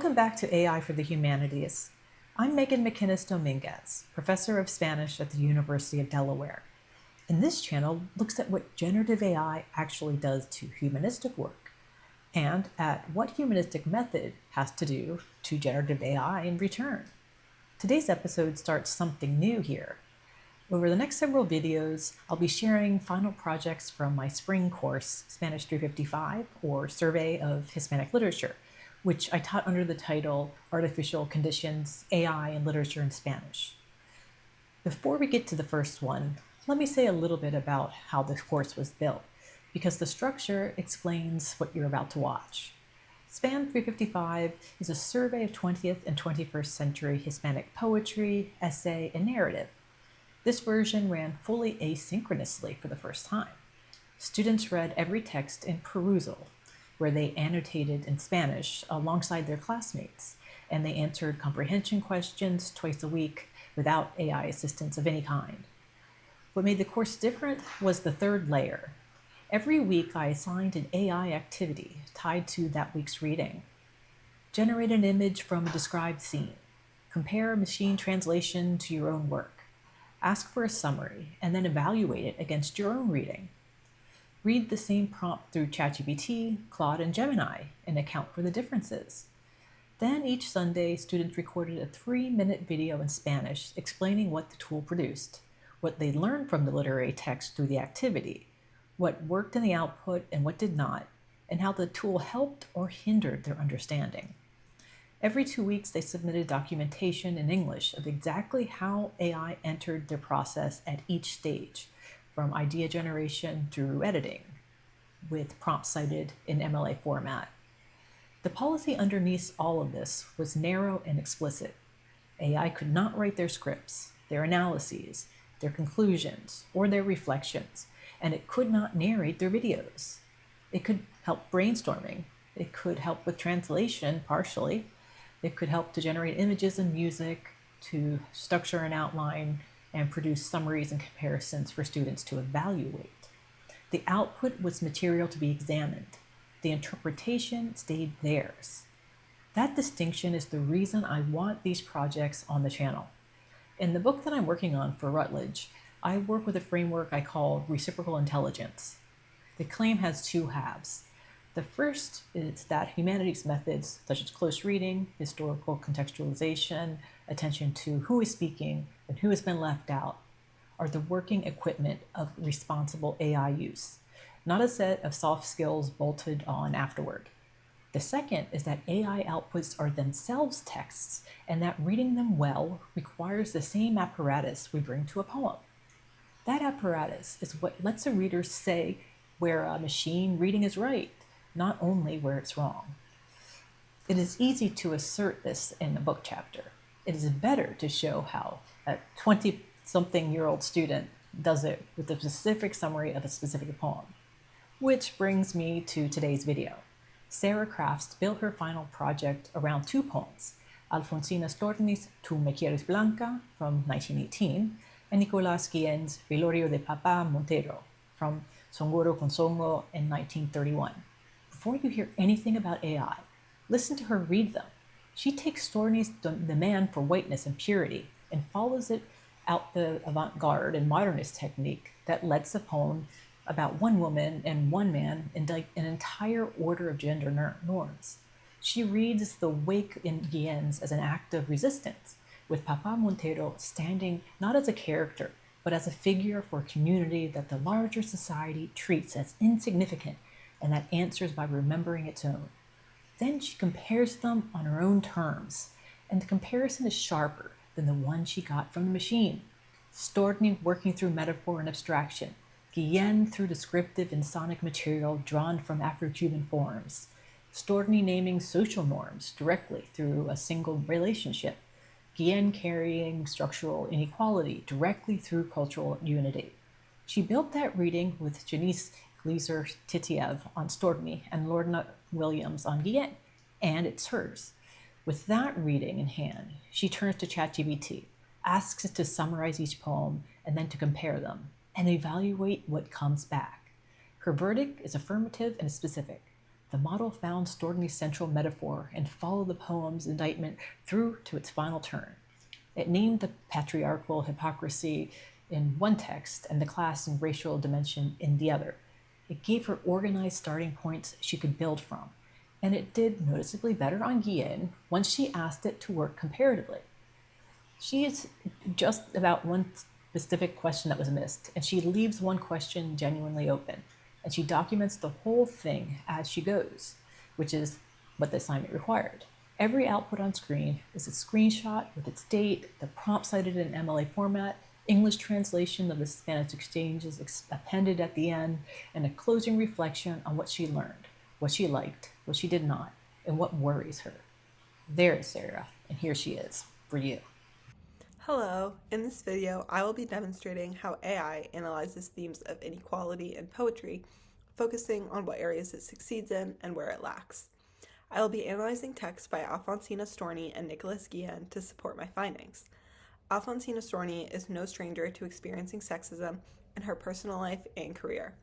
Welcome back to AI for the Humanities. I'm Meghan McInnis-Domínguez, Professor of Spanish at the University of Delaware. And this channel looks at what generative AI actually does to humanistic work, and at what humanistic method has to do to generative AI in return. Today's episode starts something new here. Over the next several videos, I'll be sharing final projects from my spring course, Spanish 355, or Survey of Hispanic Literature, which I taught under the title Artificial Conditions, AI and Literature in Spanish. Before we get to the first one, let me say a little bit about how this course was built, because the structure explains what you're about to watch. Span 355 is a survey of 20th and 21st century Hispanic poetry, essay, and narrative. This version ran fully asynchronously for the first time. Students read every text in perusal, where they annotated in Spanish alongside their classmates, and they answered comprehension questions twice a week without AI assistance of any kind. What made the course different was the third layer. Every week I assigned an AI activity tied to that week's reading. Generate an image from a described scene. Compare machine translation to your own work. Ask for a summary, and then evaluate it against your own reading. Read the same prompt through ChatGPT, Claude, and Gemini and account for the differences. Then each Sunday, students recorded a 3-minute video in Spanish explaining what the tool produced, what they learned from the literary text through the activity, what worked in the output and what did not, and how the tool helped or hindered their understanding. Every 2 weeks, they submitted documentation in English of exactly how AI entered their process at each stage, from idea generation through editing, with prompts cited in MLA format. The policy underneath all of this was narrow and explicit. AI could not write their scripts, their analyses, their conclusions, or their reflections, and it could not narrate their videos. It could help brainstorming. It could help with translation partially. It could help to generate images and music, to structure an outline, and produce summaries and comparisons for students to evaluate. The output was material to be examined. The interpretation stayed theirs. That distinction is the reason I want these projects on the channel. In the book that I'm working on for Routledge, I work with a framework I call reciprocal intelligence. The claim has two halves. The first is that humanities methods, such as close reading, historical contextualization, attention to who is speaking and who has been left out, are the working equipment of responsible AI use, not a set of soft skills bolted on afterward. The second is that AI outputs are themselves texts, and that reading them well requires the same apparatus we bring to a poem. That apparatus is what lets a reader say where a machine reading is right, not only where it's wrong. It is easy to assert this in a book chapter. It is better to show how a 20-something-year-old student does it with a specific summary of a specific poem. Which brings me to today's video. Sarah Krafts built her final project around 2 poems, Alfonsina Storni's Tu me quieres, blanca from 1918, and Nicolás Guillén's Velorio de Papá Montero from Songoro con Songo in 1931. Before you hear anything about AI, listen to her read them. She takes Storni's demand for whiteness and purity and follows it out the avant-garde and modernist technique that lets a poem about one woman and one man indict an entire order of gender norms. She reads the wake in Guillén's as an act of resistance, with Papá Montero standing not as a character, but as a figure for a community that the larger society treats as insignificant and that answers by remembering its own. Then she compares them on her own terms, and the comparison is sharper than the one she got from the machine. Storni working through metaphor and abstraction, Guillén through descriptive and sonic material drawn from Afro-Cuban forms, Storni naming social norms directly through a single relationship, Guillén carrying structural inequality directly through cultural unity. She built that reading with Janice Gleiser-Titiev on Storni and Lorna Williams on Guillén, and it's hers. With that reading in hand, she turns to ChatGPT, asks it to summarize each poem and then to compare them and evaluate what comes back. Her verdict is affirmative and specific. the model found Storni's central metaphor and followed the poem's indictment through to its final turn. It named the patriarchal hypocrisy in one text and the class and racial dimension in the other. It gave her organized starting points she could build from, and it did noticeably better on Guillén once she asked it to work comparatively. She is just about one specific question that was missed, and she leaves one question genuinely open, and she documents the whole thing as she goes, which is what the assignment required. Every output on screen is a screenshot with its date, the prompt cited in MLA format, English translation of the Spanish exchange is appended at the end, and a closing reflection on what she learned, what she liked, what she did not, and what worries her. There is Sarah, and here she is, for you. Hello, in this video I will be demonstrating how AI analyzes themes of inequality in poetry, focusing on what areas it succeeds in and where it lacks. I will be analyzing texts by Alfonsina, Storni, and Nicolás Guillén to support my findings. Alfonsina Storni is no stranger to experiencing sexism in her personal life and career.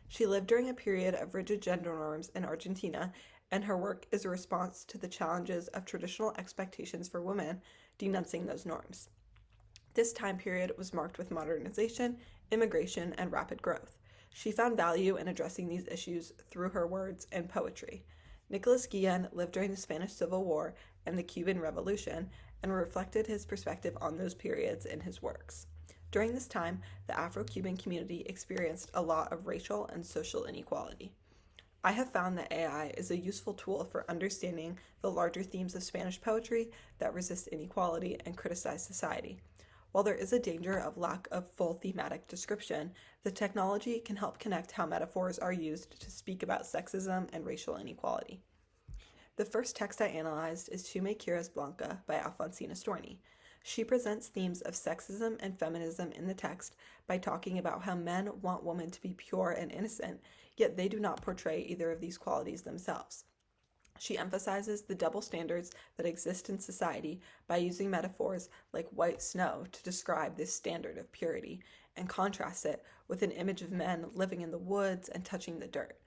She lived during a period of rigid gender norms in Argentina, and her work is a response to the challenges of traditional expectations for women, denouncing those norms. This time period was marked with modernization, immigration, and rapid growth. She found value in addressing these issues through her words and poetry. Nicolás Guillén lived during the Spanish Civil War and the Cuban Revolution and reflected his perspective on those periods in his works. During this time, the Afro-Cuban community experienced a lot of racial and social inequality. I have found that AI is a useful tool for understanding the larger themes of Spanish poetry that resist inequality and criticize society. While there is a danger of lack of full thematic description, the technology can help connect how metaphors are used to speak about sexism and racial inequality. The first text I analyzed is quieres, blanca by Alfonsina Storni. She presents themes of sexism and feminism in the text by talking about how men want women to be pure and innocent, yet they do not portray either of these qualities themselves. She emphasizes the double standards that exist in society by using metaphors like white snow to describe this standard of purity, and contrasts it with an image of men living in the woods and touching the dirt.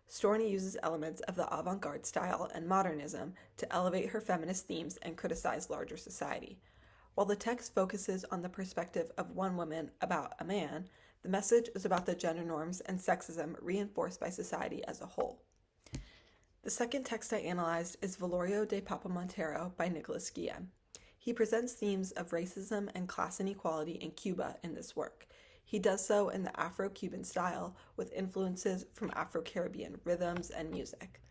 Storni uses elements of the avant-garde style and modernism to elevate her feminist themes and criticize larger society. While the text focuses on the perspective of one woman about a man, the message is about the gender norms and sexism reinforced by society as a whole. The second text I analyzed is Velorio de Papá Montero by Nicolás Guillén. He presents themes of racism and class inequality in Cuba in this work. He does so in the Afro-Cuban style with influences from Afro-Caribbean rhythms and music.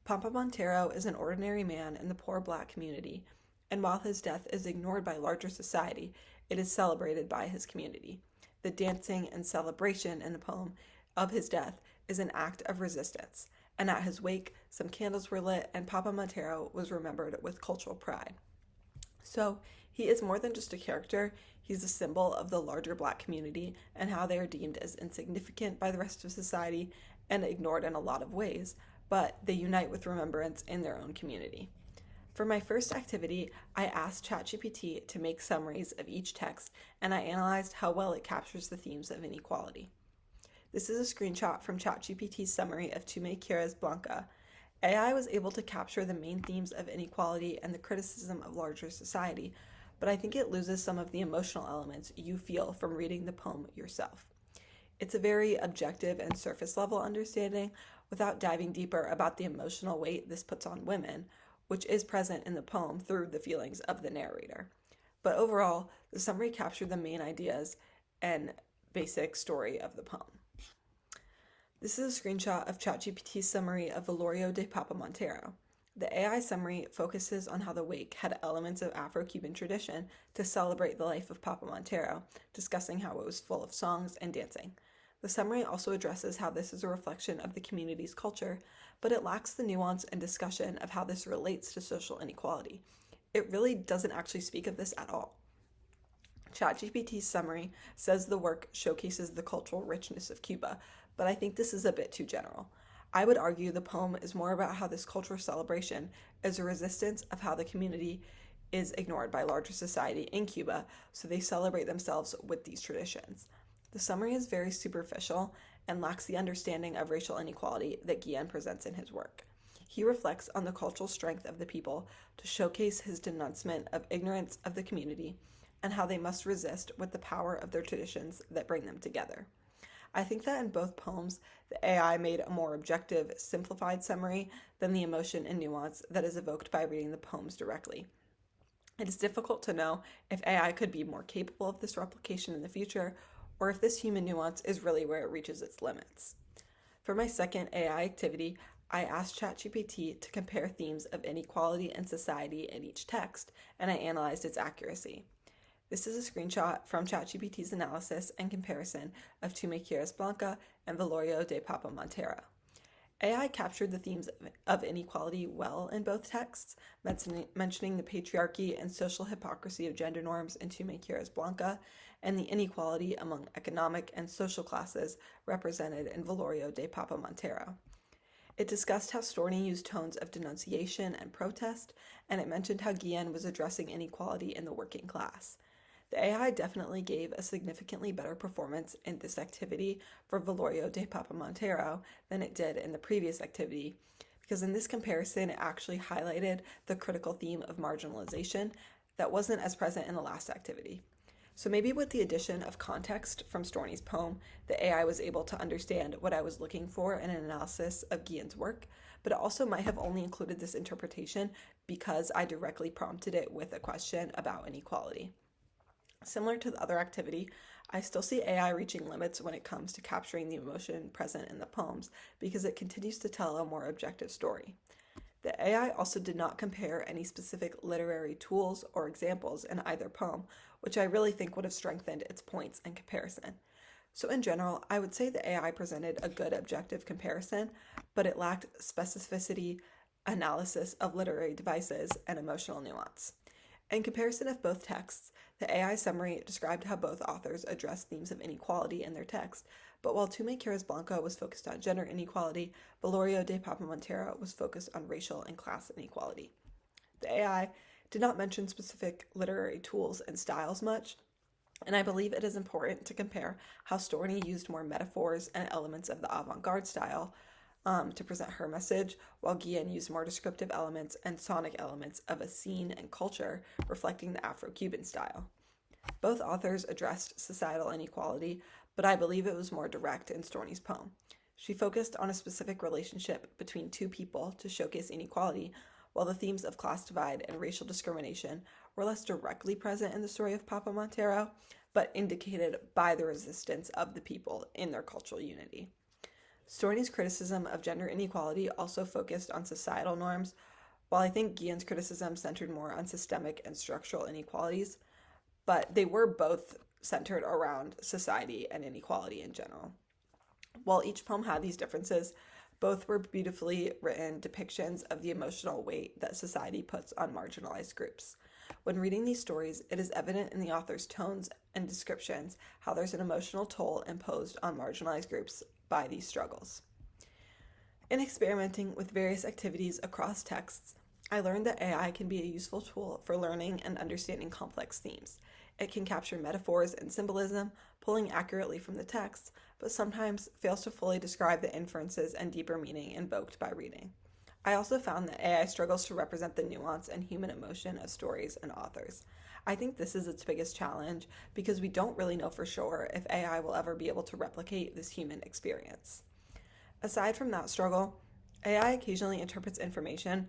Papá Montero is an ordinary man in the poor Black community, and while his death is ignored by larger society, it is celebrated by his community. The dancing and celebration in the poem of his death is an act of resistance, and at his wake, some candles were lit and Papá Montero was remembered with cultural pride. So, he is more than just a character, he's a symbol of the larger Black community and how they are deemed as insignificant by the rest of society and ignored in a lot of ways, but they unite with remembrance in their own community. For my first activity, I asked ChatGPT to make summaries of each text, and I analyzed how well it captures the themes of inequality. This is a screenshot from ChatGPT's summary of quieres, blanca. AI was able to capture the main themes of inequality and the criticism of larger society, but I think it loses some of the emotional elements you feel from reading the poem yourself. It's a very objective and surface level understanding without diving deeper about the emotional weight this puts on women, which is present in the poem through the feelings of the narrator. But overall, the summary captured the main ideas and basic story of the poem. This is a screenshot of ChatGPT's summary of Velorio de Papá Montero. The AI summary focuses on how the wake had elements of Afro-Cuban tradition to celebrate the life of Papá Montero, discussing how it was full of songs and dancing. The summary also addresses how this is a reflection of the community's culture, but it lacks the nuance and discussion of how this relates to social inequality. It really doesn't actually speak of this at all. ChatGPT's summary says the work showcases the cultural richness of Cuba, but I think this is a bit too general. I would argue the poem is more about how this cultural celebration is a resistance of how the community is ignored by larger society in Cuba, so they celebrate themselves with these traditions. The summary is very superficial and lacks the understanding of racial inequality that Guillén presents in his work. he reflects on the cultural strength of the people to showcase his denouncement of ignorance of the community and how they must resist with the power of their traditions that bring them together. I think that in both poems, the AI made a more objective, simplified summary than the emotion and nuance that is evoked by reading the poems directly. It is difficult to know if AI could be more capable of this replication in the future, or if this human nuance is really where it reaches its limits. For my second AI activity, I asked ChatGPT to compare themes of inequality and society in each text, and I analyzed its accuracy. This is a screenshot from ChatGPT's analysis and comparison of quieres, blanca and Velorio de Papá Montero. AI captured the themes of inequality well in both texts, mentioning the patriarchy and social hypocrisy of gender norms in quieres, blanca, and the inequality among economic and social classes represented in Velorio de Papá Montero. It discussed how Storni used tones of denunciation and protest, and it mentioned how Guillén was addressing inequality in the working class. The AI definitely gave a significantly better performance in this activity for Velorio de Papá Montero than it did in the previous activity, because in this comparison it actually highlighted the critical theme of marginalization that wasn't as present in the last activity. So maybe with the addition of context from Storni's poem, the AI was able to understand what I was looking for in an analysis of Guillén's work, but it also might have only included this interpretation because I directly prompted it with a question about inequality. Similar to the other activity, I still see AI reaching limits when it comes to capturing the emotion present in the poems because it continues to tell a more objective story. The AI also did not compare any specific literary tools or examples in either poem, which I really think would have strengthened its points in comparison. So in general, I would say the AI presented a good objective comparison, but it lacked specificity, analysis of literary devices, and emotional nuance. In comparison of both texts, the AI summary described how both authors addressed themes of inequality in their text, but while quieres, blanca was focused on gender inequality, Velorio de Papá Montero was focused on racial and class inequality. The AI did not mention specific literary tools and styles much, and I believe it is important to compare how Storni used more metaphors and elements of the avant-garde style to present her message, while Guillén used more descriptive elements and sonic elements of a scene and culture reflecting the Afro-Cuban style. Both authors addressed societal inequality, but I believe it was more direct in Storni's poem. She focused on a specific relationship between two people to showcase inequality, while the themes of class divide and racial discrimination were less directly present in the story of Papá Montero, but indicated by the resistance of the people in their cultural unity. Storni's criticism of gender inequality also focused on societal norms, while I think Guillén's criticism centered more on systemic and structural inequalities, but they were both centered around society and inequality in general. While each poem had these differences, both were beautifully written depictions of the emotional weight that society puts on marginalized groups. When reading these stories, it is evident in the author's tones and descriptions how there's an emotional toll imposed on marginalized groups by these struggles. In experimenting with various activities across texts, I learned that AI can be a useful tool for learning and understanding complex themes. It can capture metaphors and symbolism, pulling accurately from the text, but sometimes fails to fully describe the inferences and deeper meaning invoked by reading. I also found that AI struggles to represent the nuance and human emotion of stories and authors. I think this is its biggest challenge because we don't really know for sure if AI will ever be able to replicate this human experience. Aside from that struggle, AI occasionally interprets information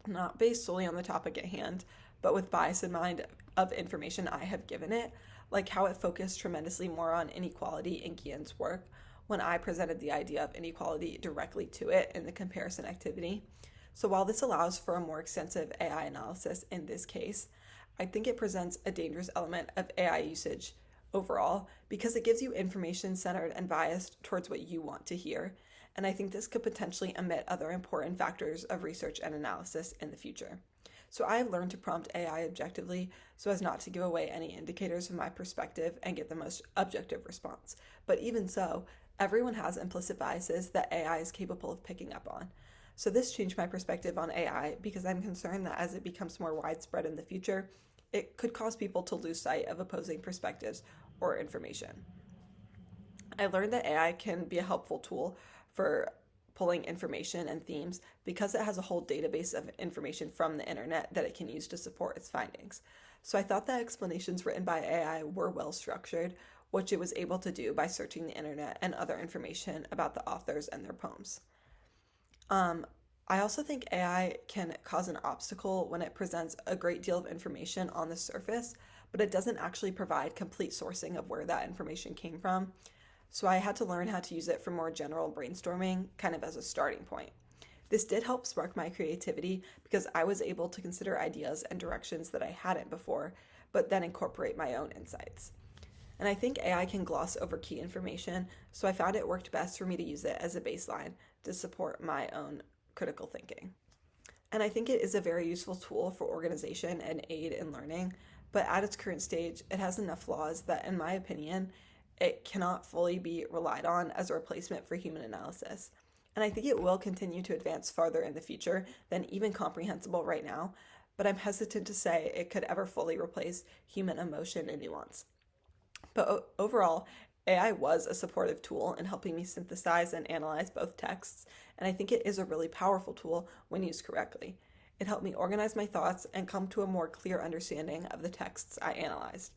not based solely on the topic at hand, but with bias in mind of information I have given it, like how it focused tremendously more on inequality in Guillén's work when I presented the idea of inequality directly to it in the comparison activity. So while this allows for a more extensive AI analysis in this case, I think it presents a dangerous element of AI usage overall because it gives you information centered and biased towards what you want to hear, and I think this could potentially omit other important factors of research and analysis in the future. So I have learned to prompt AI objectively so as not to give away any indicators of my perspective and get the most objective response. But even so, everyone has implicit biases that AI is capable of picking up on. So this changed my perspective on AI because I'm concerned that as it becomes more widespread in the future, it could cause people to lose sight of opposing perspectives or information. I learned that AI can be a helpful tool for pulling information and themes because it has a whole database of information from the internet that it can use to support its findings. So I thought that explanations written by AI were well structured, which it was able to do by searching the internet and other information about the authors and their poems. I also think AI can cause an obstacle when it presents a great deal of information on the surface, but it doesn't actually provide complete sourcing of where that information came from. So I had to learn how to use it for more general brainstorming, kind of as a starting point. This did help spark my creativity because I was able to consider ideas and directions that I hadn't before, but then incorporate my own insights. And I think AI can gloss over key information, so I found it worked best for me to use it as a baseline to support my own critical thinking. And I think it is a very useful tool for organization and aid in learning, but at its current stage, it has enough flaws that, in my opinion, it cannot fully be relied on as a replacement for human analysis. And I think it will continue to advance farther in the future than even comprehensible right now, but I'm hesitant to say it could ever fully replace human emotion and nuance. But overall, AI was a supportive tool in helping me synthesize and analyze both texts, and I think it is a really powerful tool when used correctly. It helped me organize my thoughts and come to a more clear understanding of the texts I analyzed.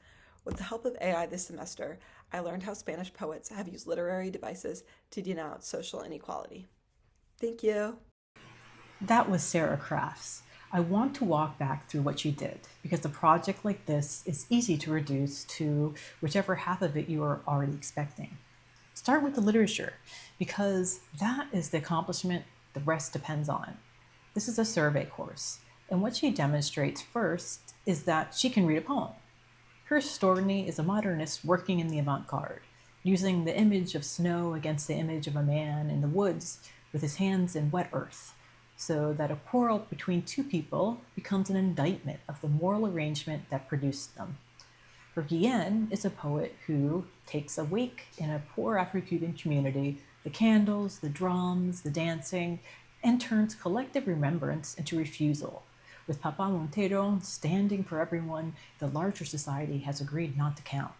With the help of AI this semester, I learned how Spanish poets have used literary devices to denounce social inequality. Thank you. That was Sarah Krafts. I want to walk back through what she did because a project like this is easy to reduce to whichever half of it you are already expecting. Start with the literature because that is the accomplishment the rest depends on. This is a survey course, and what she demonstrates first is that she can read a poem. Her Storni is a modernist working in the avant-garde, using the image of snow against the image of a man in the woods with his hands in wet earth, so that a quarrel between two people becomes an indictment of the moral arrangement that produced them. Her Guillén is a poet who takes a wake in a poor Afro-Cuban community, the candles, the drums, the dancing, and turns collective remembrance into refusal, with Papá Montero standing for everyone the larger society has agreed not to count.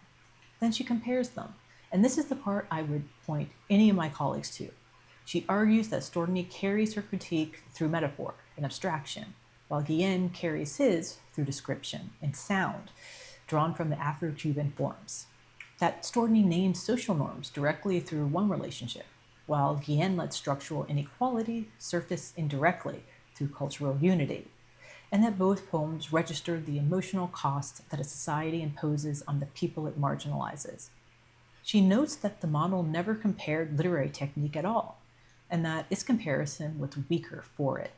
Then she compares them, and this is the part I would point any of my colleagues to. She argues that Storni carries her critique through metaphor and abstraction, while Guillén carries his through description and sound, drawn from the Afro-Cuban forms. That Storni names social norms directly through one relationship, while Guillén lets structural inequality surface indirectly through cultural unity, and that both poems register the emotional cost that a society imposes on the people it marginalizes. She notes that the model never compared literary technique at all, and that its comparison was weaker for it.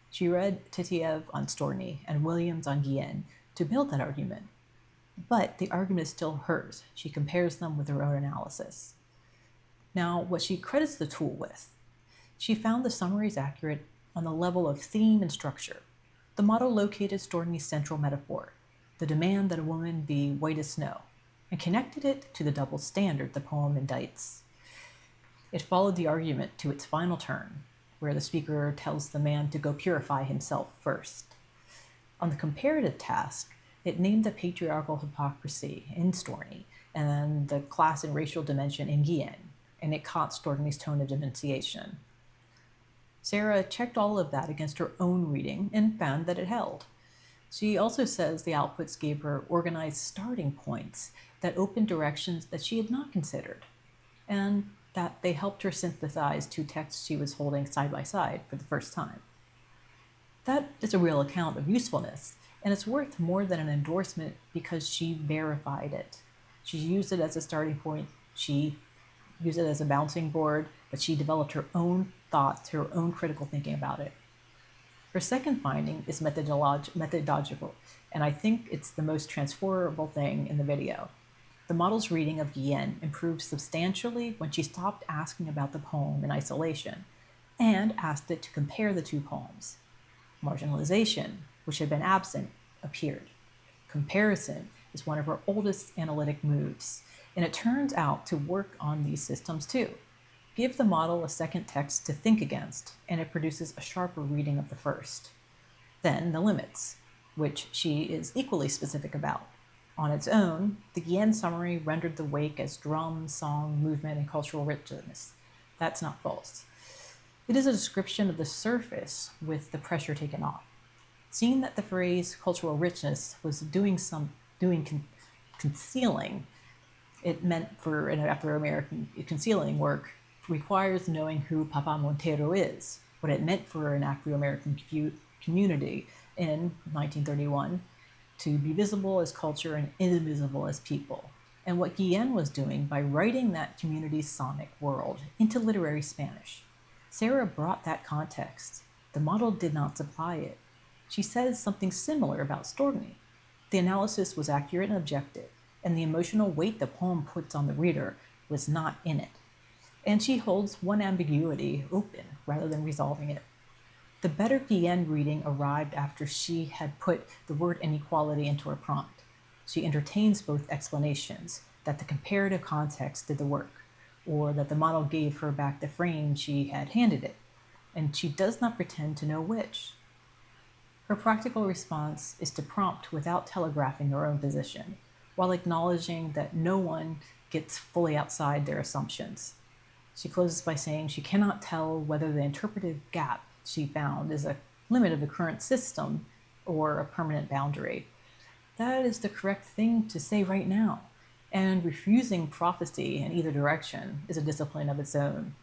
She read Titiev on Storni and Williams on Guillén to build that argument, but the argument is still hers. She compares them with her own analysis. Now, what she credits the tool with. She found the summaries accurate on the level of theme and structure. The model located Storni's central metaphor, the demand that a woman be white as snow, and connected it to the double standard the poem indicts. It followed the argument to its final turn, where the speaker tells the man to go purify himself first. On the comparative task, it named the patriarchal hypocrisy in Storni and the class and racial dimension in Guillén, and it caught Storni's tone of denunciation. Sarah checked all of that against her own reading and found that it held. She also says the outputs gave her organized starting points that opened directions that she had not considered, and that they helped her synthesize two texts she was holding side by side for the first time. That is a real account of usefulness, and it's worth more than an endorsement because she verified it. She used it as a starting point, she used it as a bouncing board, but she developed her own thoughts, her own critical thinking about it. Her second finding is methodological, and I think it's the most transferable thing in the video. The model's reading of Guillén improved substantially when she stopped asking about the poem in isolation and asked it to compare the two poems. Marginalization, which had been absent, appeared. Comparison is one of her oldest analytic moves, and it turns out to work on these systems too. Give the model a second text to think against, and it produces a sharper reading of the first. Then the limits, which she is equally specific about. On its own, the Guillén summary rendered the wake as drum, song, movement, and cultural richness. That's not false. It is a description of the surface with the pressure taken off. Seeing that the phrase cultural richness was concealing, it meant for an Afro-American concealing work requires knowing who Papá Montero is, what it meant for an Afro-American community in 1931 to be visible as culture and invisible as people, and what Guillén was doing by writing that community's sonic world into literary Spanish. Sarah brought that context. The model did not supply it. She says something similar about Storni. The analysis was accurate and objective, and the emotional weight the poem puts on the reader was not in it. And she holds one ambiguity open rather than resolving it. The better Guillén reading arrived after she had put the word inequality into her prompt. She entertains both explanations, that the comparative context did the work, or that the model gave her back the frame she had handed it, and she does not pretend to know which. Her practical response is to prompt without telegraphing her own position, while acknowledging that no one gets fully outside their assumptions. She closes by saying she cannot tell whether the interpretive gap she found is a limit of the current system or a permanent boundary. That is the correct thing to say right now, and refusing prophecy in either direction is a discipline of its own.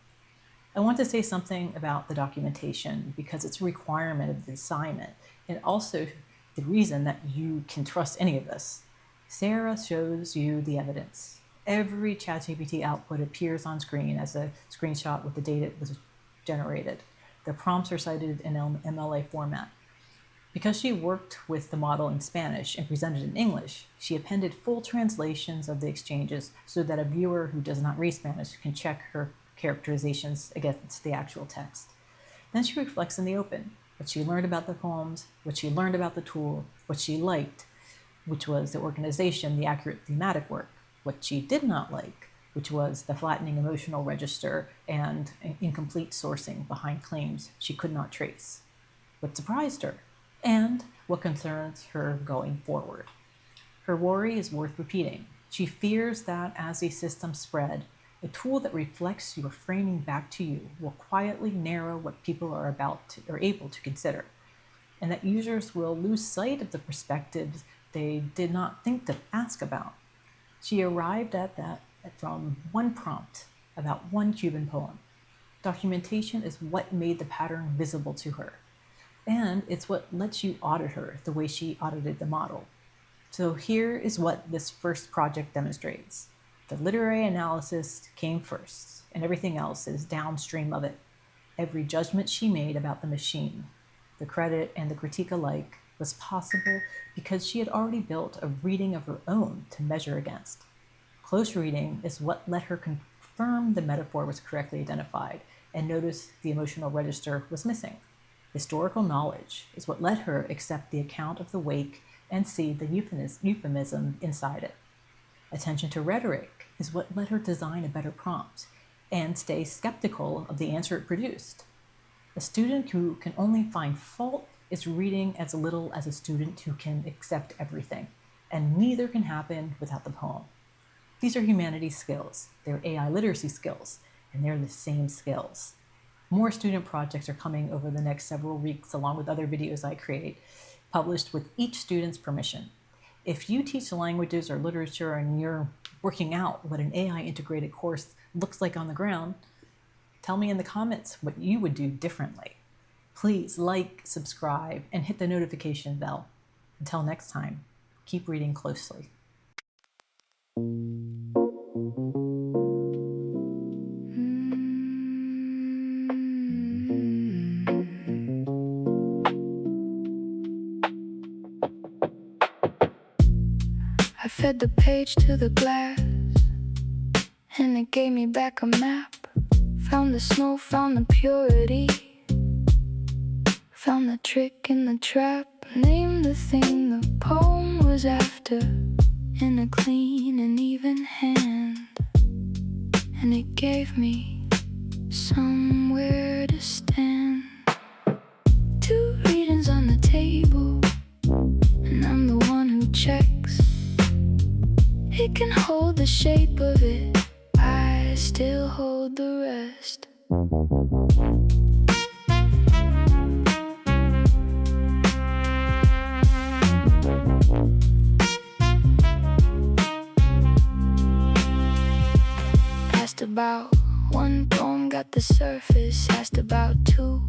I want to say something about the documentation because it's a requirement of the assignment and also the reason that you can trust any of this. Sarah shows you the evidence. Every ChatGPT output appears on screen as a screenshot with the date it was generated. The prompts are cited in MLA format. Because she worked with the model in Spanish and presented in English, she appended full translations of the exchanges so that a viewer who does not read Spanish can check her characterizations against the actual text. Then she reflects in the open, what she learned about the poems, what she learned about the tool, what she liked, which was the organization, the accurate thematic work, what she did not like, which was the flattening emotional register and incomplete sourcing behind claims she could not trace, what surprised her, and what concerns her going forward. Her worry is worth repeating. She fears that as a system spread, a tool that reflects your framing back to you will quietly narrow what people are able to consider, and that users will lose sight of the perspectives they did not think to ask about. She arrived at that from one prompt about one Cuban poem. Documentation is what made the pattern visible to her, and it's what lets you audit her the way she audited the model. So here is what this first project demonstrates. The literary analysis came first, and everything else is downstream of it. Every judgment she made about the machine, the credit and the critique alike, was possible because she had already built a reading of her own to measure against. Close reading is what let her confirm the metaphor was correctly identified and notice the emotional register was missing. Historical knowledge is what let her accept the account of the wake and see the euphemism inside it. Attention to rhetoric is what let her design a better prompt and stay skeptical of the answer it produced. A student who can only find fault is reading as little as a student who can accept everything, and neither can happen without the poem. These are humanities skills, they're AI literacy skills, and they're the same skills. More student projects are coming over the next several weeks, along with other videos I create, published with each student's permission. If you teach languages or literature and you're working out what an AI integrated course looks like on the ground, tell me in the comments what you would do differently. Please like, subscribe, and hit the notification bell. Until next time, keep reading closely. I fed the page to the glass, and it gave me back a map. Found the snow, found the purity, found the trick in the trap. Named the thing the poem was after in a clean and even hand, and it gave me somewhere to stand. 2 readings on the table, and I'm the one who checks. It can hold the shape of it, I still hold the rest. about one poem, got the surface, asked about two,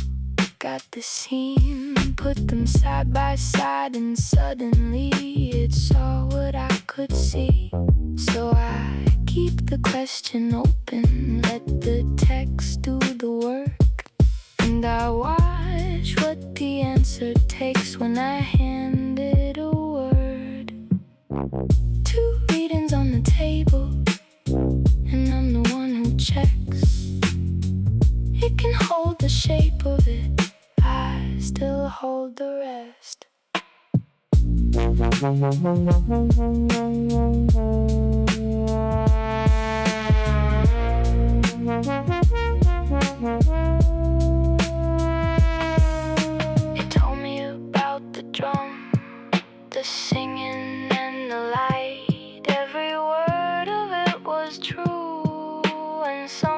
got the scene, put them side by side, and suddenly it's all what I could see. So I keep the question open, let the text do the work, and I watch what the answer takes when I hand it a word. Two readings on the table, and I'm the one who checks. It can hold the shape of it, I still hold the rest. It told me about the drum, the singing and the light. Every word of it was true, and some